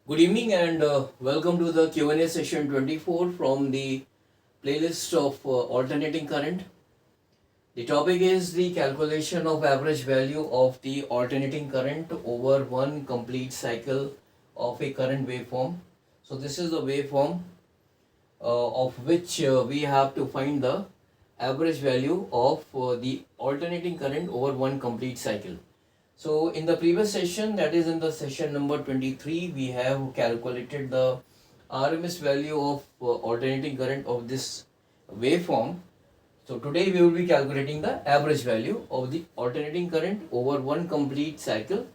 Good evening and welcome to the Q&A session 24 from the playlist of alternating current. The topic is the calculation of average value of the alternating current over one complete cycle of a current waveform. So this is the waveform of which we have to find the average value of the alternating current over one complete cycle. So in the previous session, that is in the session number 23, we have calculated the RMS value of alternating current of this waveform. So today we will be calculating the average value of the alternating current over one complete cycle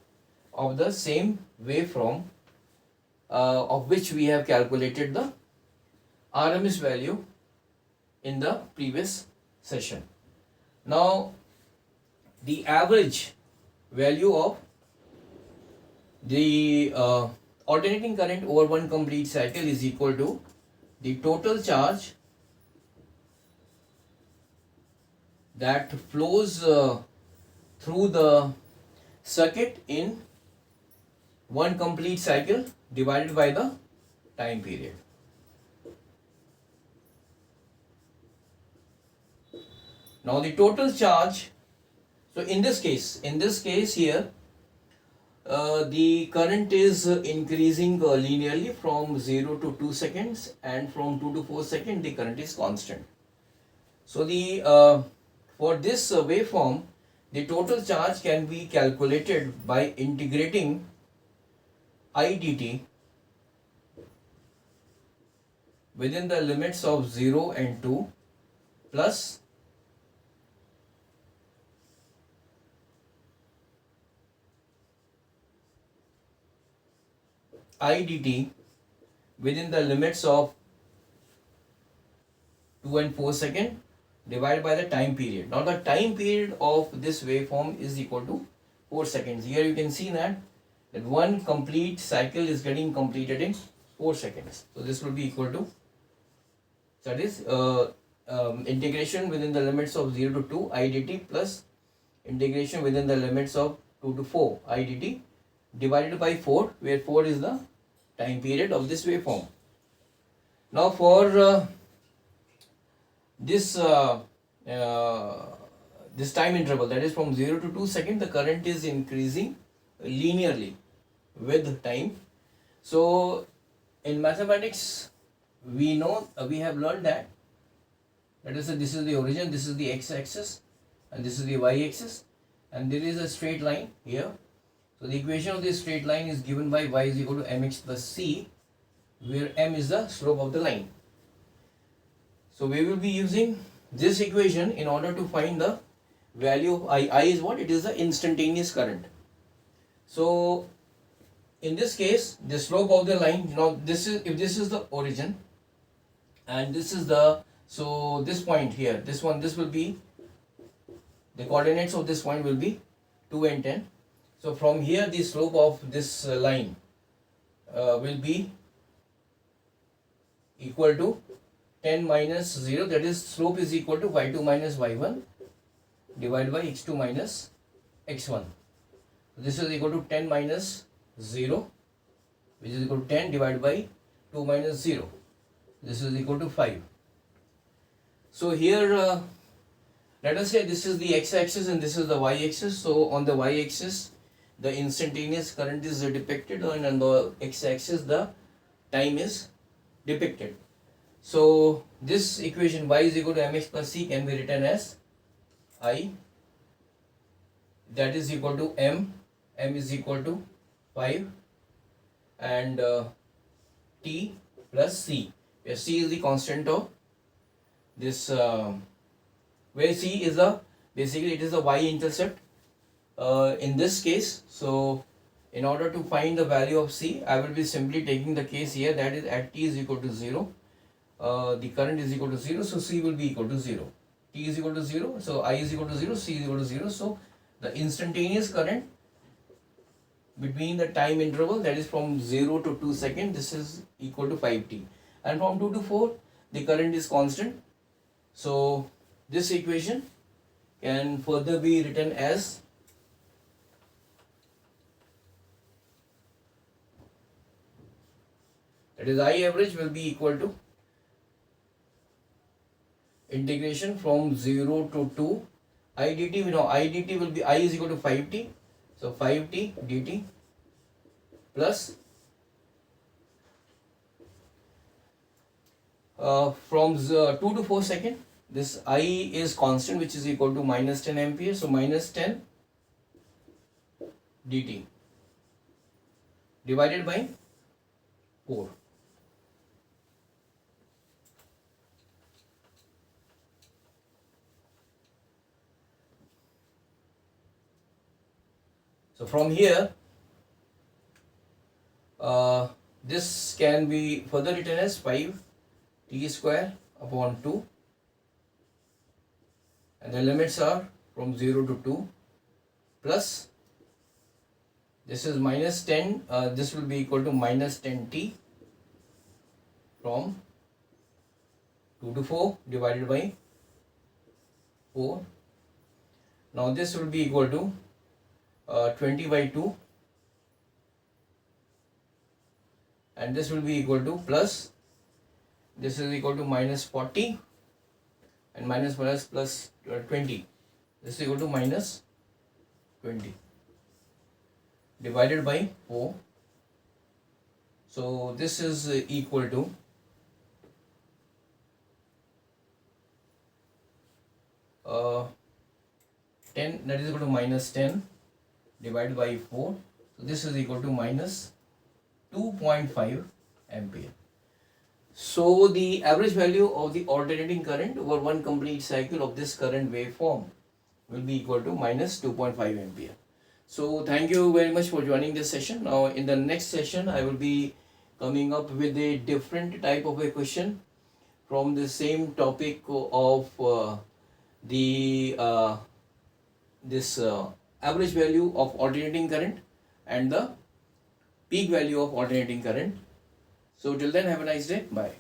of the same waveform of which we have calculated the RMS value in the previous session. Now the average value of the alternating current over one complete cycle is equal to the total charge that flows through the circuit in one complete cycle divided by the time period. Now the total charge, so in this case here, the current is increasing linearly from 0 to 2 seconds, and from 2 to 4 seconds the current is constant. So the for this waveform, the total charge can be calculated by integrating I dt within the limits of 0 and 2 plus I dt within the limits of 2 and 4 seconds divided by the time period. Now the time period of this waveform is equal to 4 seconds. Here you can see that one complete cycle is getting completed in 4 seconds. So this will be equal to, that is integration within the limits of 0 to 2 I dt plus integration within the limits of 2 to 4 I dt divided by 4, where 4 is the time period of this waveform. Now for this time interval, that is from 0 to 2 seconds, the current is increasing linearly with time. So in mathematics, we know we have learned that, let us say this is the origin, this is the x-axis, and this is the y-axis, and there is a straight line here. So the equation of this straight line is given by y is equal to mx plus c, where m is the slope of the line. So we will be using this equation in order to find the value of I. I is what? It is the instantaneous current. So in this case, the slope of the line, now this is, if this is the origin and this is the, so this point here, this will be, the coordinates of this point will be 2 and 10. So from here the slope of this line will be equal to 10 minus 0, that is slope is equal to y2 minus y1 divided by x2 minus x1. This is equal to 10 minus 0, which is equal to 10 divided by 2 minus 0. This is equal to 5. So here let us say this is the x-axis and this is the y-axis. So on the y-axis the instantaneous current is depicted, and on the x-axis the time is depicted. So this equation y is equal to mx plus c can be written as I, that is equal to m is equal to 5, and t plus c, where c is the constant of this, where c is the, basically it is the y-intercept in this case. So in order to find the value of c, I will be simply taking the case here, that is at t is equal to 0, the current is equal to 0, so c will be equal to 0. T is equal to 0, so I is equal to 0, c is equal to 0. So the instantaneous current between the time interval, that is from 0 to 2 seconds, this is equal to 5t, and from 2 to 4 the current is constant. So this equation can further be written as That is, I average will be equal to integration from 0 to 2 I dt. We know I dt will be, I is equal to 5t. So 5t dt plus from 2 to 4 second, this I is constant, which is equal to minus 10 ampere. So minus 10 dt divided by 4. So from here, this can be further written as 5 t square upon 2, and the limits are from 0 to 2, plus this is minus 10, this will be equal to minus 10t from 2 to 4 divided by 4. Now this will be equal to 20 by 2, and this will be equal to plus, this is equal to minus 40, and minus plus 20, this is equal to minus 20 divided by 4. So this is equal to 10, that is equal to minus 10 divided by 4. So this is equal to minus 2.5 ampere. So the average value of the alternating current over one complete cycle of this current waveform will be equal to minus 2.5 ampere. So thank you very much for joining this session. Now in the next session, I will be coming up with a different type of a question from the same topic of this average value of alternating current and the peak value of alternating current. So till then, have a nice day. Bye.